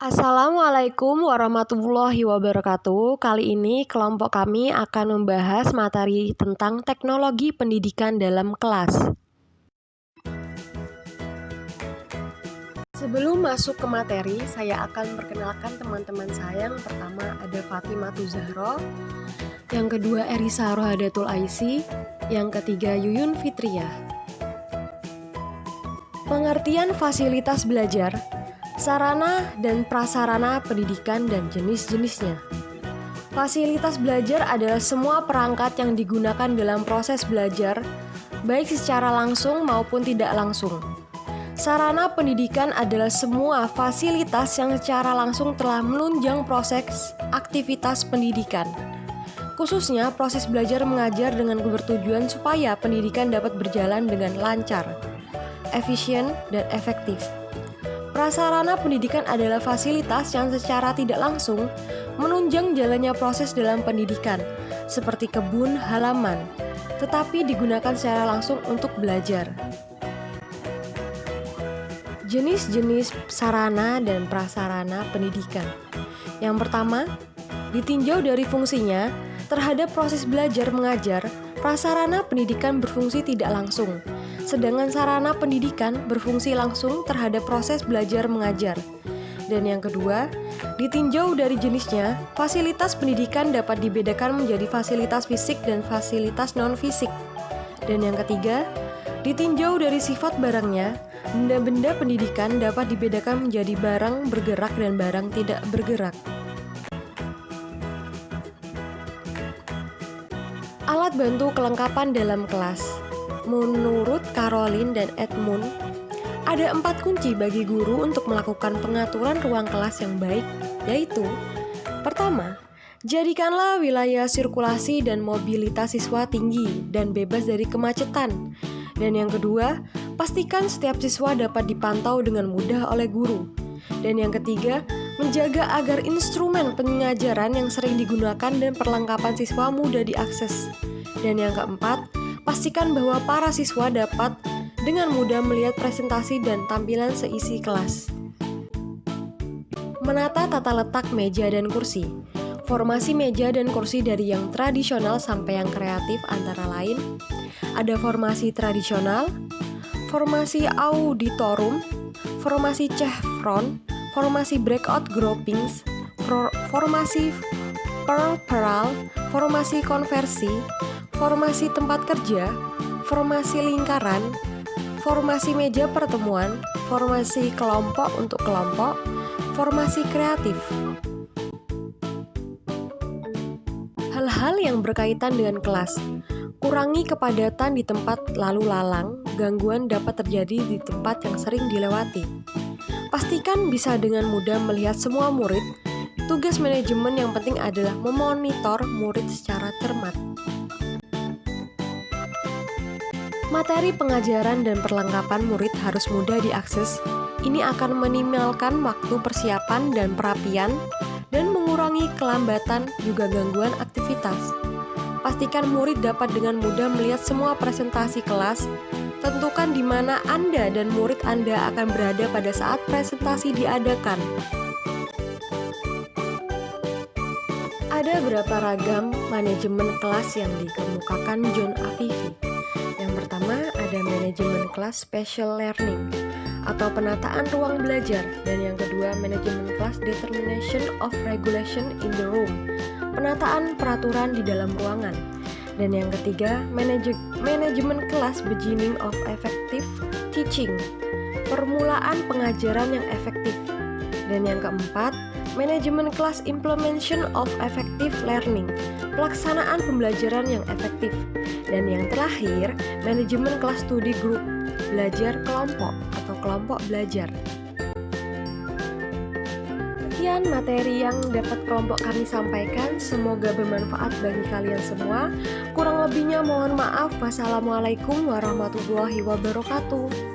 Assalamualaikum warahmatullahi wabarakatuh. Kali ini kelompok kami akan membahas materi tentang teknologi pendidikan dalam kelas. Sebelum masuk ke materi, saya akan perkenalkan teman-teman saya. Yang pertama ada Fatimatu Zahro, yang kedua Erisa Rohadatul Aisy, yang ketiga Yuyun Fitriah. Pengertian fasilitas belajar, sarana dan prasarana pendidikan dan jenis-jenisnya. Fasilitas belajar adalah semua perangkat yang digunakan dalam proses belajar, baik secara langsung maupun tidak langsung. Sarana pendidikan adalah semua fasilitas yang secara langsung telah menunjang proses aktivitas pendidikan. Khususnya proses belajar mengajar dengan bertujuan supaya pendidikan dapat berjalan dengan lancar, efisien, dan efektif. Prasarana pendidikan adalah fasilitas yang secara tidak langsung menunjang jalannya proses dalam pendidikan, seperti kebun halaman, tetapi digunakan secara langsung untuk belajar. Jenis-jenis sarana dan prasarana pendidikan. Yang pertama, ditinjau dari fungsinya, terhadap proses belajar mengajar, prasarana pendidikan berfungsi tidak langsung, sedangkan sarana pendidikan berfungsi langsung terhadap proses belajar mengajar. Dan yang kedua, ditinjau dari jenisnya, fasilitas pendidikan dapat dibedakan menjadi fasilitas fisik dan fasilitas non-fisik. Dan yang ketiga, ditinjau dari sifat barangnya, benda-benda pendidikan dapat dibedakan menjadi barang bergerak dan barang tidak bergerak. Alat bantu kelengkapan dalam kelas. Menurut Caroline dan Edmund, ada 4 kunci bagi guru untuk melakukan pengaturan ruang kelas yang baik, yaitu: pertama, jadikanlah wilayah sirkulasi dan mobilitas siswa tinggi dan bebas dari kemacetan. Dan yang kedua, pastikan setiap siswa dapat dipantau dengan mudah oleh guru. Dan yang ketiga, menjaga agar instrumen pengajaran yang sering digunakan dan perlengkapan siswa mudah diakses. Dan yang keempat, pastikan bahwa para siswa dapat dengan mudah melihat presentasi dan tampilan seisi kelas. Menata tata letak meja dan kursi. Formasi meja dan kursi dari yang tradisional sampai yang kreatif antara lain ada formasi tradisional, formasi auditorium, formasi chevron, formasi breakout groupings, formasi pearl, formasi konversi, formasi tempat kerja, formasi lingkaran, formasi meja pertemuan, formasi kelompok untuk kelompok, formasi kreatif. Hal-hal yang berkaitan dengan kelas. Kurangi kepadatan di tempat lalu lalang, gangguan dapat terjadi di tempat yang sering dilewati. Pastikan bisa dengan mudah melihat semua murid. Tugas manajemen yang penting adalah memonitor murid secara cermat. Materi pengajaran dan perlengkapan murid harus mudah diakses. Ini akan meminimalkan waktu persiapan dan perapian dan mengurangi kelambatan juga gangguan aktivitas. Pastikan murid dapat dengan mudah melihat semua presentasi kelas. Tentukan di mana Anda dan murid Anda akan berada pada saat presentasi diadakan. Ada berapa ragam manajemen kelas yang dikemukakan John Afifi. Yang pertama ada manajemen kelas special learning atau penataan ruang belajar, dan yang kedua manajemen kelas determination of regulation in the room, penataan peraturan di dalam ruangan, dan yang ketiga manajemen kelas beginning of effective teaching, permulaan pengajaran yang efektif, dan yang keempat manajemen kelas implementation of effective learning, pelaksanaan pembelajaran yang efektif, dan yang terakhir manajemen kelas studi group, belajar kelompok atau kelompok belajar. Sekian materi yang dapat kelompok kami sampaikan, semoga bermanfaat bagi kalian semua. Kurang lebihnya mohon maaf. Wassalamualaikum warahmatullahi wabarakatuh.